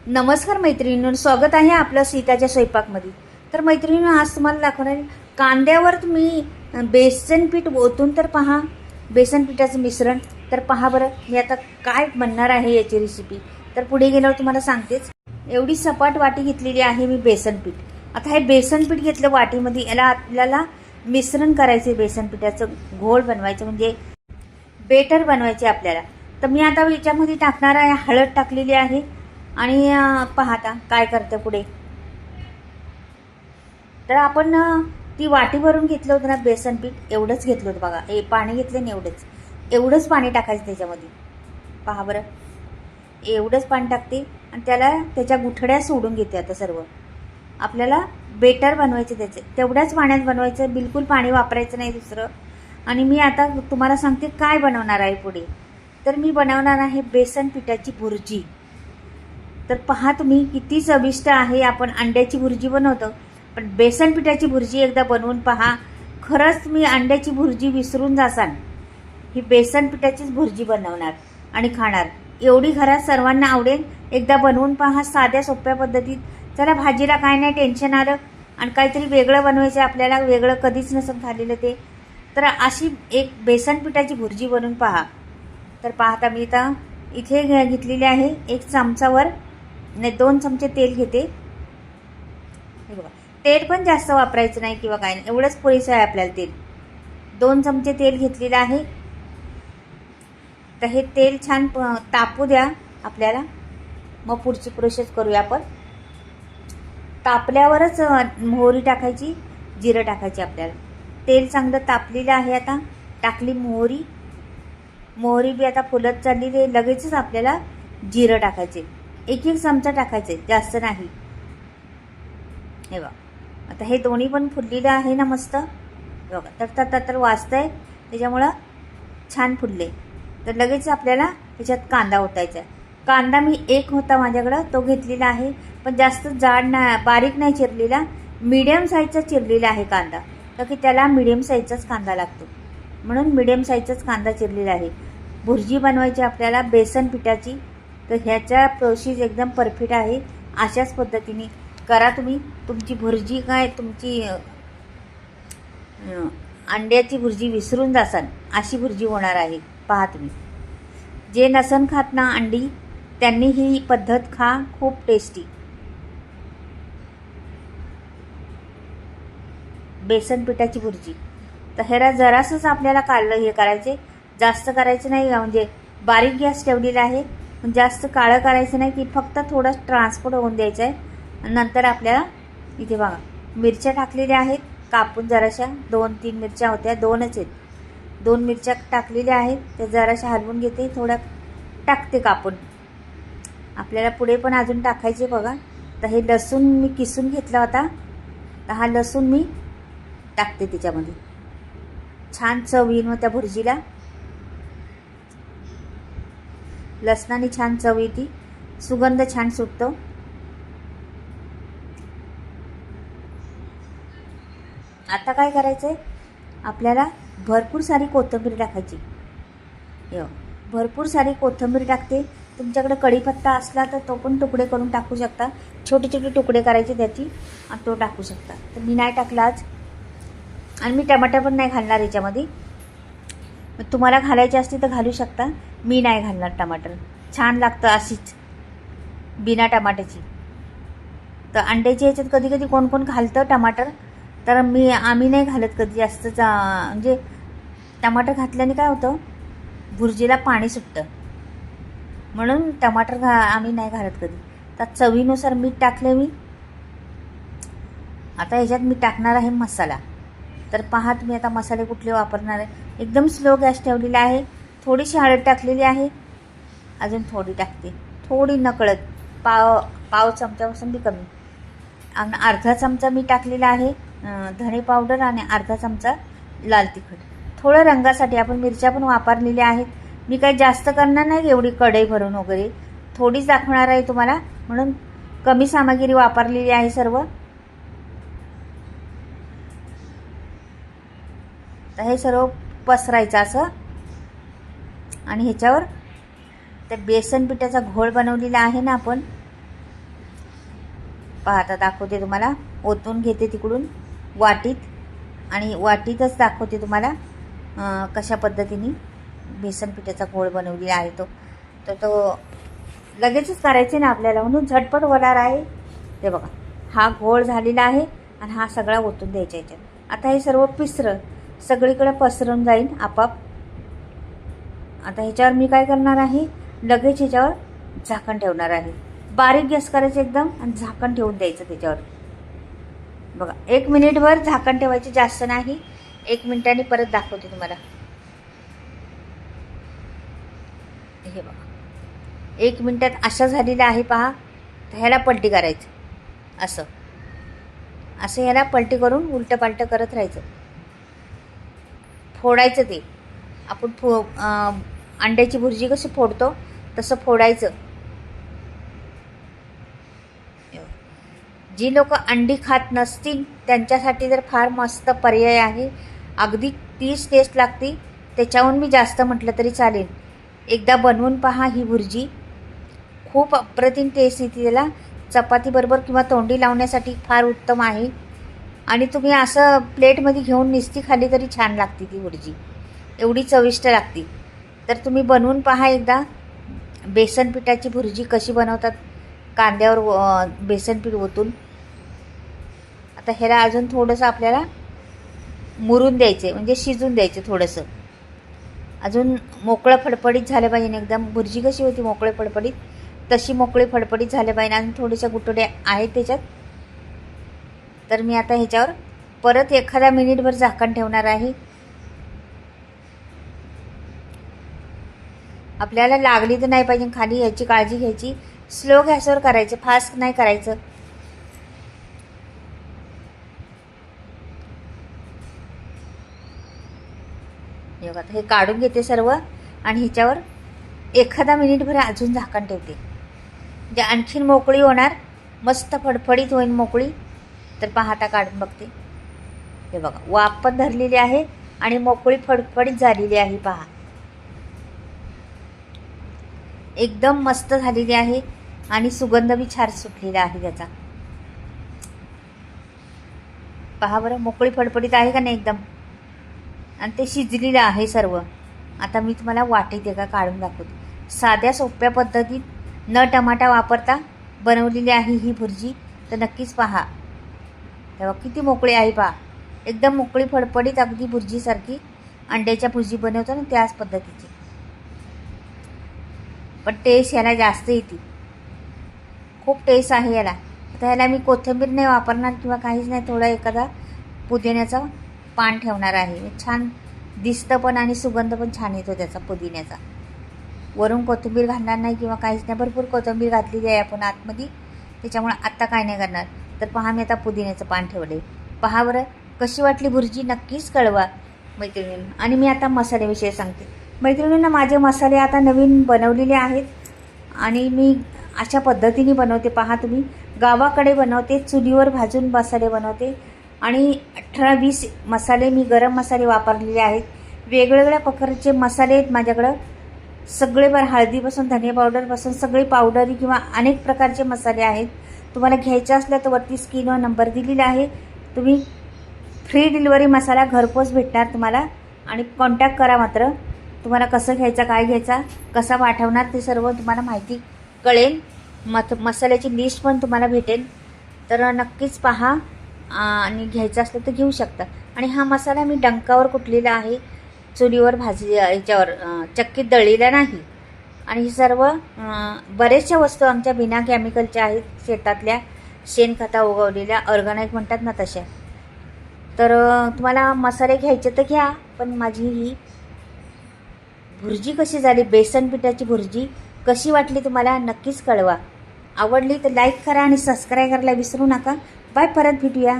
नमस्कार मैत्रिणींनो, स्वागत आहे आपलं सीताच्या स्वयंपाकमध्ये. तर मैत्रिणींनो, आज तुम्हाला दाखवणार आहे कांद्यावर तुम्ही बेसन पीठ ओतून तर पहा, बेसन पिठाचं मिश्रण. तर पहा बरं मी आता काय बनणार आहे याची रेसिपी. तर पुढे गेल्यावर तुम्हाला सांगतेच. एवढी सपाट वाटी घेतलेली आहे मी बेसन पीठ. आता हे बेसन पीठ घेतलं वाटीमध्ये, याला आपल्याला मिश्रण करायचे, बेसन पिठाचं घोळ बनवायचं, म्हणजे बेटर बनवायचे आपल्याला. तर मी आता याच्यामध्ये टाकणार आहे, हळद टाकलेली आहे. आणि पाहता काय करते पुढे. तर आपण ती वाटी भरून घेतलं होतं ना बेसन पीठ, एवढंच घेतलं होतं बघा. पाणी घेतलं ना, एवढंच पाणी टाकायचं त्याच्यामध्ये. पहा बरं, एवढंच पाणी टाकते आणि त्याच्या गुठळ्या सोडून घेते. आता सर्व आपल्याला बेटर बनवायचं त्याचे, तेवढ्याच पाण्यात बनवायचं, बिलकुल पाणी वापरायचं नाही दुसरं. आणि मी आता तुम्हाला सांगते काय बनवणार आहे पुढे. तर मी बनवणार आहे बेसन पिठाची भुर्जी. तर पहा तुम्ही किती चविष्ट आहे. आपण अंड्याची भुर्जी बनवतो, पण बेसन पिठाची भुर्जी एकदा बनवून पहा. खरंच मी अंड्याची भुर्जी विसरून जासाल. ही बेसन पिठाचीच भुर्जी बनवणार आणि खाणार. एवढी घरात सर्वांना आवडेल. एकदा बनवून पहा, साध्या सोप्या पद्धतीत. चला, भाजीला काय नाही टेन्शन आलं आणि काहीतरी वेगळं बनवायचं आपल्याला, वेगळं कधीच नसून खाल्लेलं ते. तर अशी एक बेसन पिठाची भुर्जी बनवून पहा. तर पाहता मी आता इथे घेतलेली आहे 1 चमचावर नाही 2 चमचे तेल घेते. हे बघा, तेल पण जास्त वापरायचं नाही किंवा काय नाही, एवढंच पुरेसं आहे आपल्याला तेल. 2 चमचे तेल घेतलेलं आहे. तर हे तेल छान तापू द्या आपल्याला, मग पुढची प्रोसेस करूया आपण. तापल्यावरच मोहरी टाकायची, जिरं टाकायची आपल्याला. तेल चांगलं तापलेलं आहे. आता टाकली मोहरी. मोहरी बी आता फुलत चाललेली आहे. लगेचच आपल्याला जिरं टाकायचे, 1 चमचा टाकायचे, जास्त नाही. हे बघा, आता हे दोन्ही पण फुललेलं आहे ना मस्त. बघा, तर वाजतंय, त्याच्यामुळं छान फुलले. तर लगेच आपल्याला त्याच्यात कांदा ओतायचा आहे. कांदा मी 1 होता माझ्याकडं, तो घेतलेला आहे. पण जास्त जाड नाही, बारीक नाही चिरलेला, मीडियम साईजचा चिरलेला आहे कांदा. तर की त्याला मीडियम साईजचाच कांदा लागतो, म्हणून मीडियम साईजचाच कांदा चिरलेला आहे. भुर्जी बनवायची आपल्याला बेसन पिठाची. तर ह्याच्या प्रोसेस एकदम परफेक्ट आहे. अशाच पद्धतीने करा तुम्ही. तुमची भुर्जी काय, तुमची अंड्याची भुर्जी विसरून जासाल अशी भुर्जी होणार आहे. पहा तुम्ही, जे नसन खात ना अंडी, त्यांनी ही पद्धत खा, खूप टेस्टी. बेसन पिठाची भुर्जी. तर ह्याला जरासंच आपल्याला काढलं हे करायचे, जास्त करायचं नाही. म्हणजे बारीक गॅस ठेवलेला आहे, पण जास्त काळं करायचं नाही, की फक्त थोडं ट्रान्सफर होऊन द्यायचं आहे. नंतर आपल्याला इथे बघा मिरच्या टाकलेल्या आहेत कापून, जराशा 2-3 मिरच्या होत्या, 2च आहेत. 2 मिरच्या टाकलेल्या आहेत. त्या जराशा हलवून घेते, थोड्या टाकते कापून. आपल्याला पुढे पण अजून टाकायचे बघा. तर हे लसूण मी किसून घेतला होता, तर हा लसूण मी टाकते त्याच्यामध्ये. छान चव येईल मग त्या भुर्जीला. लसणाने छान चव येते, सुगंध छान सुटतो. आता काय करायचंय, आपल्याला भरपूर सारी कोथिंबीर टाकायची. भरपूर सारी कोथिंबीर टाकते. तुमच्याकडे कढीपत्ता असला तर तो पण तुकडे करून टाकू शकता, छोटे छोटे तुकडे करायचे त्याची आणि तो टाकू शकता. तर मी नाही टाकला आज. आणि मी टमाटर पण नाही घालणार याच्यामध्ये. मग तुम्हाला घालायची असते तर घालू शकता, मी नाही घालणार टमाटर. छान लागतं अशीच बिना टमाट्याची. तर अंड्याच्या ह्याच्यात कधी कधी कोण कोण घालतं टमाटर, तर आम्ही नाही घालत कधी जास्त. म्हणजे टमाटर घातल्याने काय होतं, भुर्जीला पाणी सुटतं, म्हणून टमाटर आम्ही नाही घालत कधी. तर चवीनुसार मीठ टाकले मी. आता ह्याच्यात मी टाकणार आहे मसाला. तर पहा तुम्ही आता मसाले कुठले वापरणार आहे. एकदम स्लो गॅस ठेवलेला आहे. थोडीशी हळद टाकलेली आहे, अजून थोडी टाकते, थोडी नकळत, पाव चमच्यापासून बी कमी. आणि अर्धा चमचा मी टाकलेला आहे धणे पावडर आणि अर्धा चमचा लाल तिखट. थोडं रंगासाठी आपण मिरच्या पण वापरलेल्या आहेत. मी काही जास्त करणार नाही एवढी कढई भरून वगैरे, थोडीच दाखवणार आहे तुम्हाला, म्हणून कमी सामग्री वापरलेली आहे सर्व. तर हे सर्व पसरायचं असं आणि ह्याच्यावर त्या बेसन पिठाचा घोळ बनवलेला आहे ना आपण, पहा आता दाखवते तुम्हाला, ओतून घेते तिकडून वाटीत आणि वाटीतच दाखवते तुम्हाला कशा पद्धतीने बेसन पिठाचा घोळ बनवलेला आहे तो लगेचच करायचे ना आपल्याला, म्हणून झटपट होणार आहे. ते बघा हा घोळ झालेला आहे आणि हा सगळा ओतून द्यायचा याच्यात. आता हे सर्व पिसरं सगळीकडे पसरून जाईल आपाप. आता ह्याच्यावर मी काय करणार आहे, लगेच ह्याच्यावर झाकण ठेवणार आहे. बारीक गॅस करायचं एकदम आणि झाकण ठेवून द्यायचं त्याच्यावर. बघा 1 मिनिटभर झाकण ठेवायचे, जास्त नाही. 1 मिनिटांनी परत दाखवते तुम्हाला. हे बघा 1 मिनिटात अशा झालेला आहे पहा. तर ह्याला पलटी करायचं, असं ह्याला पलटी करून उलटं पालटं करत राहायचं. फोडायचं ते आपण अंड्याची भुर्जी कशी फोडतो तसं फोडायचं. जी लोक अंडी खात नसतील त्यांच्यासाठी तर फार मस्त पर्याय आहे. अगदी तीच टेस्ट लागते, त्याच्याहून मी जास्त म्हटलं तरी चालेल. एकदा बनवून पहा ही भुर्जी, खूप अप्रतिम टेस्ट येते त्याला. चपातीबरोबर किंवा तोंडी लावण्यासाठी फार उत्तम आहे. आणि तुम्ही असं प्लेटमध्ये घेऊन निस्ती खाली तरी छान लागते ती भुर्जी, एवढी चविष्ट लागते. तर तुम्ही बनवून पहा एकदा. बेसन पिठाची भुर्जी कशी बनवतात, कांद्यावर बेसन पीठ ओतून. आता ह्याला अजून थोडंसं आपल्याला मुरून द्यायचं आहे, म्हणजे शिजून द्यायचं थोडंसं. अजून मोकळं फडफडीत झालं पाहिजे एकदम. भुर्जी कशी होती मोकळे फडफडीत, तशी मोकळी फडफडीत झालं पाहिजे. अजून थोड्याशा गुटोड्या आहेत त्याच्यात. तर मी आता ह्याच्यावर परत एखादा मिनिटभर झाकण ठेवणार आहे. आपल्याला लागली तर नाही पाहिजे खाली, याची काळजी घ्यायची. स्लो गॅसवर करायचं, फास्ट नाही करायचं. हे काढून घेते सर्व आणि ह्याच्यावर एखादा मिनिटभर अजून झाकण ठेवते, म्हणजे आणखीन मोकळी होणार, मस्त फडफडीत होईल मोकळी. तर पहा आता काढून बघते. हे बघा वाफ पण धरलेली आहे आणि मोकळी फडफडीत झालेली आहे. पहा एकदम मस्त झालेली आहे आणि सुगंध बी छान सुटलेला आहे त्याचा. पहा बरं मोकळी फडफडीत आहे का नाही एकदम, आणि ते शिजलेलं आहे सर्व. आता मी तुम्हाला वाटीत एका काढून दाखवते. साध्या सोप्या पद्धतीत न टमाटा वापरता बनवलेली आहे ही भुर्जी. तर नक्कीच पहा. तेव्हा किती मोकळी आहे पहा, एकदम मोकळी फडफडीत, अगदी भुर्जीसारखी अंड्याच्या भुर्जी बनवतो ना त्याच पद्धतीची. पण टेस्ट याला जास्त येते, खूप टेस्ट आहे याला. आता ह्याला मी कोथिंबीर नाही वापरणार किंवा काहीच नाही, थोडा एखादा पुदिन्याचा पान ठेवणार आहे. छान दिसतं पण आणि सुगंध पण छान येतो त्याचा पुदिन्याचा. वरून कोथिंबीर घालणार नाही किंवा काहीच नाही, भरपूर कोथिंबीर घातलेली आहे आपण आतमध्ये, त्याच्यामुळे आत्ता काय नाही करणार. तर पहा मी आता पुदिन्याचं पान ठेवले. पहा बरं कशी वाटली भुर्जी, नक्कीच कळवा मैत्रिणींना. आणि मी आता मसाल्याविषयी सांगते मैत्रिणींना. माझे मसाले आता नवीन बनवलेले आहेत आणि मी अशा पद्धतीने बनवते. पहा तुम्ही, गावाकडे बनवते, चुलीवर भाजून मसाले बनवते. आणि 18-20 मसाले मी गरम मसाले वापरलेले आहेत. वेगवेगळ्या प्रकारचे मसाले आहेत माझ्याकडं, सगळे बरं, हळदीपासून धने पावडरपासून सगळे पावडरी किंवा अनेक प्रकारचे मसाले आहेत. तुम्हाला घ्यायचे असल्या तर वरती स्क्रीनवर नंबर दिलेला आहे. तुम्ही फ्री डिलिव्हरी मसाला घरपोच भेटणार तुम्हाला. आणि कॉन्टॅक्ट करा मात्र. तुम्हाला कसं घ्यायचा, काय घ्यायचा, कसा पाठवणार ते सर्व तुम्हाला माहिती कळेल. मसाल्याची लिस्ट पण तुम्हाला भेटेल. तर नक्कीच पहा आणि घ्यायचं असलं तर घेऊ शकता. आणि हा मसाला मी डंकावर कुटलेला आहे, चुलीवर याच्यावर चक्कीत दळलेला नाही. आणि हे सर्व बरेचशा वस्तू आमच्या बिना केमिकलच्या आहेत, शेतातल्या शेणखता उगवलेल्या, ऑर्गॅनिक म्हणतात ना तशा. तर तुम्हाला मसाले घ्यायचे तर घ्या. पण माझी ही भुर्जी कशी झाली, बेसन पिठाची भुर्जी कशी वाटली तुम्हाला नक्कीच कळवा. आवडली तर लाईक करा आणि सबस्क्राईब करायला विसरू नका. बाय, परत भेटूया.